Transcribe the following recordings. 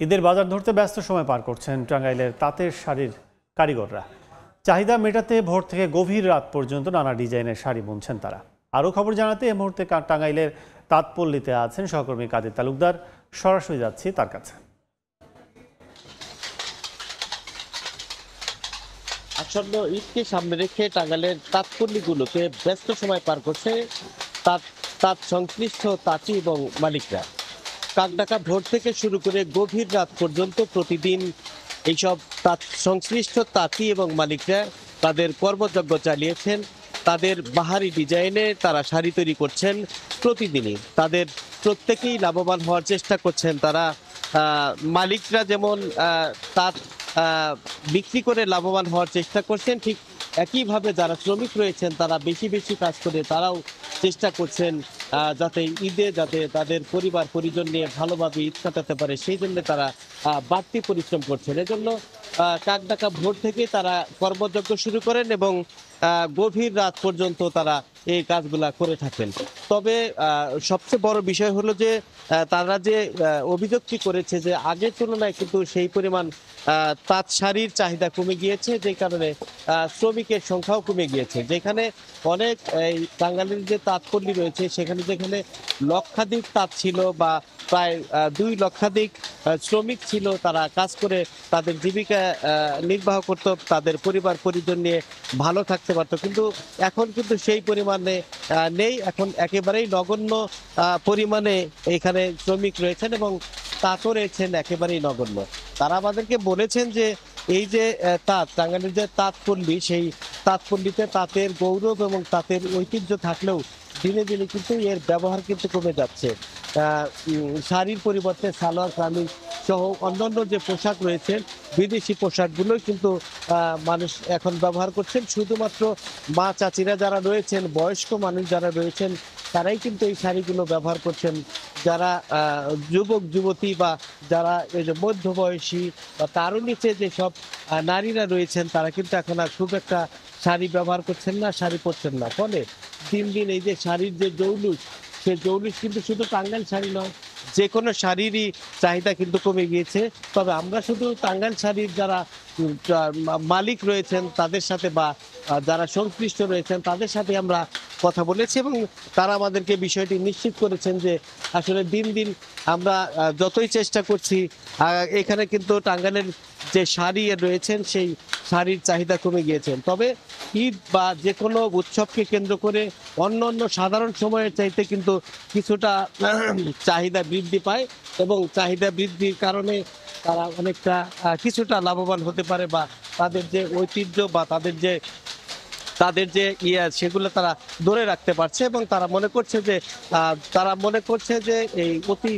ঈদের বাজার ধরতে ব্যস্ত সময় পার করছেন টাঙ্গাইলের তাঁতের শাড়ির কারিগররা। চাহিদা মেটাতে ভোর থেকে গভীর রাত পর্যন্ত নানা ডিজাইনের শাড়ি বুনছেন তারা। আরও খবর জানাতে এই মুহূর্তে টাঙ্গাইলের তাঁতপল্লীতে আছেন সহকর্মী কাদের তালুকদার। সরাসরি যাচ্ছি তার কাছে। আসন্ন ঈদকে সামনে রেখে টাঙ্গাইলের তাঁতপল্লীগুলোতে ব্যস্ত সময় পার করছে তাঁত সংশ্লিষ্ট তাঁতি এবং মালিকরা। কাকডাকা ভোর থেকে শুরু করে গভীর রাত পর্যন্ত প্রতিদিন এইসব তাঁত সংশ্লিষ্ট তাঁতি এবং মালিকরা তাদের কর্মযজ্ঞ চালিয়েছেন। তাদের বাহারি ডিজাইনে তারা শাড়ি তৈরি করছেন প্রতিদিনই। তাদের প্রত্যেকেই লাভবান হওয়ার চেষ্টা করছেন তারা। মালিকরা যেমন তাঁত বিক্রি করে লাভবান হওয়ার চেষ্টা করছেন, ঠিক একইভাবে যারা শ্রমিক রয়েছেন তারা বেশি বেশি কাজ করে তারাও চেষ্টা করছেন যাতে ঈদে যাতে তাদের পরিবার পরিজন নিয়ে ভালোভাবে ঈদ কাটাতে পারে, সেই জন্য তারা বাড়তি পরিশ্রম করছেন। এজন্য কাকডাকা ভোর থেকে তারা কর্মযজ্ঞ শুরু করেন এবং গভীর রাত পর্যন্ত তারা এই কাজগুলা করে থাকেন। তবে সবচেয়ে বড় বিষয় হলো যে তারা যে অভিযোগটি করেছে যে আগের তুলনায় কিন্তু সেই পরিমাণ তাঁত শাড়ির চাহিদা কমে গিয়েছে, যে কারণে শ্রমিকের সংখ্যাও কমে গিয়েছে। যেখানে অনেক এই টাঙ্গাইলের যে তাঁতপল্লী রয়েছে সেখানে যেখানে লক্ষাধিক তাঁত ছিল বা প্রায় 2 লক্ষাধিক শ্রমিক ছিল, তারা কাজ করে তাদের জীবিকা নির্বাহ করত, তাদের পরিবার পরিজন নিয়ে ভালো থাকতে পারত। কিন্তু এখন কিন্তু সেই পরিমাণে নেই। এখন একেবারেই নগণ্য পরিমাণে এখানে শ্রমিক রয়েছেন এবং তাঁতও রয়েছেন একেবারেই নগণ্য। তারা আমাদেরকে বলেছেন যে এই যে টাঙ্গাইলের যে তাঁতপল্লী, সেই তাঁতপল্লীতে তাঁতের গৌরব এবং তাঁতের ঐতিহ্য থাকলেও দিনে দিনে কিন্তু এর ব্যবহার কিন্তু কমে যাচ্ছে। শাড়ির পরিবর্তে সালোয়ার কামিজ সহ অন্যান্য যে পোশাক রয়েছে, বিদেশি পোশাকগুলো কিন্তু মানুষ এখন ব্যবহার করছেন। শুধুমাত্র মা চাচিরা যারা রয়েছেন, বয়স্ক মানুষ যারা রয়েছেন, তারাই কিন্তু এই শাড়িগুলো ব্যবহার করছেন। যারা যুবক যুবতী বা যারা এই যে মধ্যবয়সী বা তারও নিচে যেসব নারীরা রয়েছেন, তারা কিন্তু এখন আর খুব একটা শাড়ি ব্যবহার করছেন না, শাড়ি পরছেন না। ফলে দিন দিন এই যে শাড়ির যে জৌলুস, সে জৌলুস কিন্তু শুধু টাঙ্গাইল শাড়ি নয়, যে কোনো শাড়িরই চাহিদা কিন্তু কমে গিয়েছে। তবে আমরা শুধু টাঙ্গাইল শাড়ির যারা মালিক রয়েছেন তাদের সাথে বা যারা সংশ্লিষ্ট রয়েছেন তাদের সাথে আমরা কথা বলেছি এবং তারা আমাদেরকে বিষয়টি নিশ্চিত করেছেন যে আসলে দিন দিন আমরা যতই চেষ্টা করছি, এখানে কিন্তু টাঙ্গাইলের যে শাড়ি রয়েছেন সেই শাড়ির চাহিদা কমে গিয়েছেন। তবে ঈদ বা যে কোনো উৎসবকে কেন্দ্র করে অন্য অন্য সাধারণ সময়ের চাইতে কিন্তু কিছুটা চাহিদা বৃদ্ধি পায় এবং চাহিদা বৃদ্ধির কারণে তারা অনেকটা কিছুটা লাভবান হতে পারে বা তাদের যে ঐতিহ্য বা তাদের যে সেগুলো তারা ধরে রাখতে পারছে এবং তারা মনে করছে যে এই অতি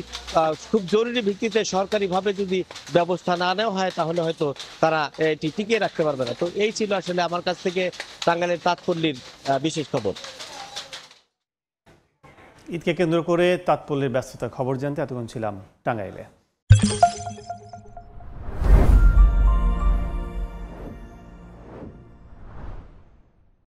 খুব জরুরি ভিত্তিতে সরকারিভাবে যদি ব্যবস্থা না নেওয়া হয় তাহলে হয়তো তারা এটি টিকিয়ে রাখতে পারবে না। তো এই ছিল আসলে আমার কাছ থেকে টাঙ্গাইলের তাঁতপল্লীর বিশেষ খবর। ঈদকে কেন্দ্র করে তাঁতপল্লীর ব্যস্ততার খবর জানতে এতক্ষণ ছিলাম টাঙ্গাইলে।